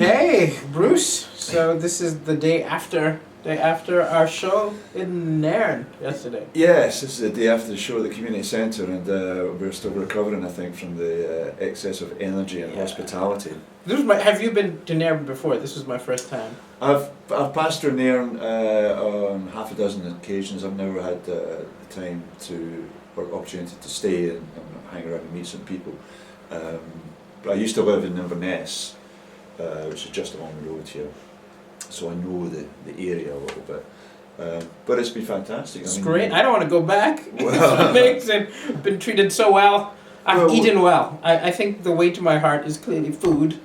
Hey, Bruce. So this is the day after our show in Nairn yesterday. Yes, this is the day after the show at the community centre, and we're still recovering, I think, from the excess of energy and hospitality. Have you been to Nairn before? This was my first time. I've passed through Nairn on half a dozen occasions. I've never had the time or opportunity to stay and hang around and meet some people. But I used to live in Inverness, which is just along the road here, so I know the area a little bit. But it's been fantastic. It's great. I don't want to go back. Well, it's amazing. I've been treated so well. I've eaten well. I think the way to my heart is clearly food.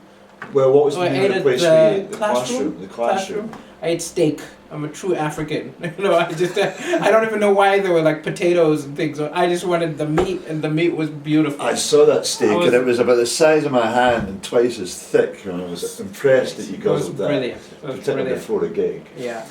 Well, what was the name of the place? The classroom. The classroom. I ate steak. I'm a true African. I don't even know why there were like potatoes and things. I just wanted the meat, and the meat was beautiful. I saw that steak, and it was about the size of my hand and twice as thick. And I was impressed that you guzzled that. Brilliant. It was particularly brilliant. Before a gig. Yeah.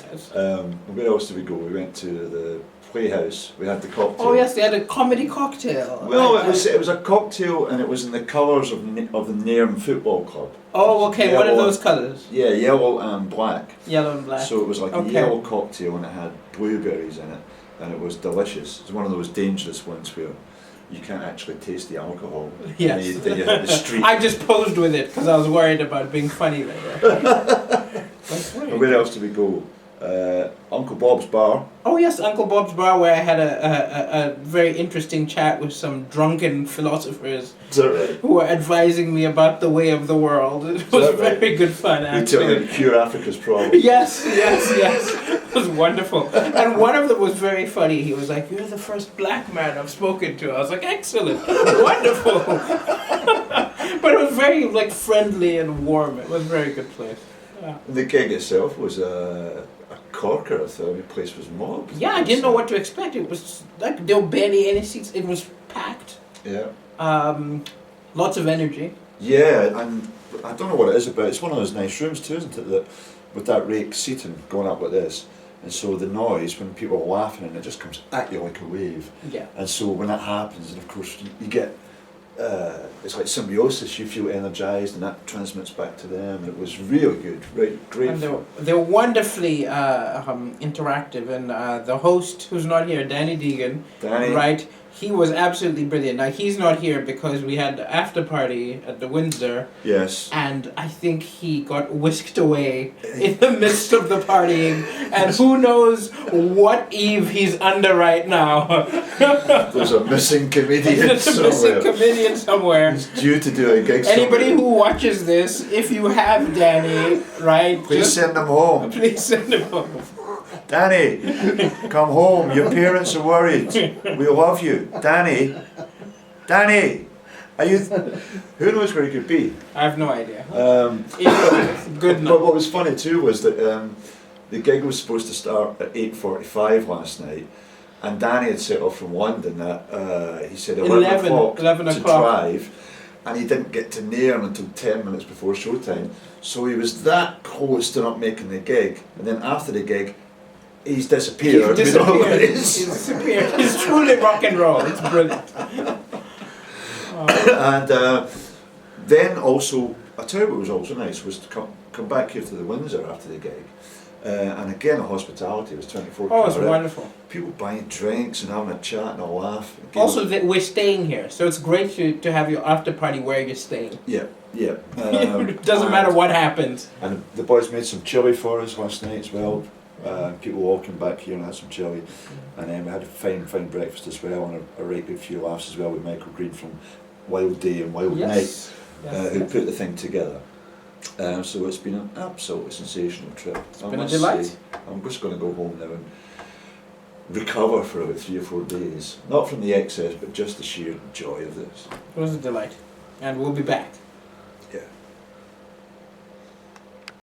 Where else did we go? We went to the Playhouse. We had the cocktail. Oh yes, they had a comedy cocktail. Well, it was a cocktail, and it was in the colours of the Nairn Football Club. Oh, okay. What are those colours? Yeah, yellow and black. Yellow and black. So it was like a yellow cocktail, and it had blueberries in it, and it was delicious. It's one of those dangerous ones where you can't actually taste the alcohol. Yes. The street. I just posed with it because I was worried about being funny later. And where else did we go? Uncle Bob's Bar. Oh yes, Uncle Bob's Bar, where I had a very interesting chat with some drunken philosophers who were advising me about the way of the world. It was very good fun, actually. You took to cure Africa's problems. Yes. It was wonderful. And one of them was very funny. He was like, "You're the first black man I've spoken to." I was like, "Excellent, wonderful." But it was very friendly and warm. It was a very good place. Yeah. The gig itself was a corker. I thought the place was mobbed. Yeah, I didn't know what to expect. It was like there were barely any seats. It was packed. Yeah. Lots of energy. Yeah, and I don't know what it is about. It's one of those nice rooms too, isn't it? That with that rake seating going up like this, and so the noise when people are laughing and it just comes at you like a wave. Yeah. And so when that happens, and of course you get. It's like symbiosis. You feel energised, and that transmits back to them. And it was really good, great. And they're wonderfully interactive. And the host, who's not here, Danny Deegan, right? He was absolutely brilliant. Now he's not here because we had the after party at the Windsor. Yes. And I think he got whisked away in the midst of the partying, and who knows what eve he's under right now. There's a missing comedian There's a missing comedian somewhere. He's due to do a gig. Anybody who watches this, if you have Danny, right? Please send him home. Please send him home. Danny, come home. Your parents are worried. We love you. Danny, are you? Who knows where he could be? I have no idea. Good. But what was funny too was that the gig was supposed to start at 8:45 last night, and Danny had set off from London at he said 11 o'clock to drive, and he didn't get to Nairn until 10 minutes before showtime. So he was that close to not making the gig, and then after the gig. He's disappeared. He's disappeared. It's truly rock and roll. It's brilliant. And then also, I tell you what was also nice was to come back here to the Windsor after the gig. And again, the hospitality was 24 hours. Oh, it's wonderful. People buying drinks and having a chat and a laugh. Also, we're staying here, so it's great to have your after party where you're staying. Yeah. It doesn't matter what happens. And the boys made some chili for us last night as well. People all came back here and had some chili, and then we had a fine breakfast as well, and a right good few laughs as well with Michael Green from Wild Day and Wild Night, who put the thing together. So it's been an absolutely sensational trip. It's been a delight. I'm just going to go home now and recover for about 3 or 4 days, not from the excess, but just the sheer joy of this. It was a delight, and we'll be back.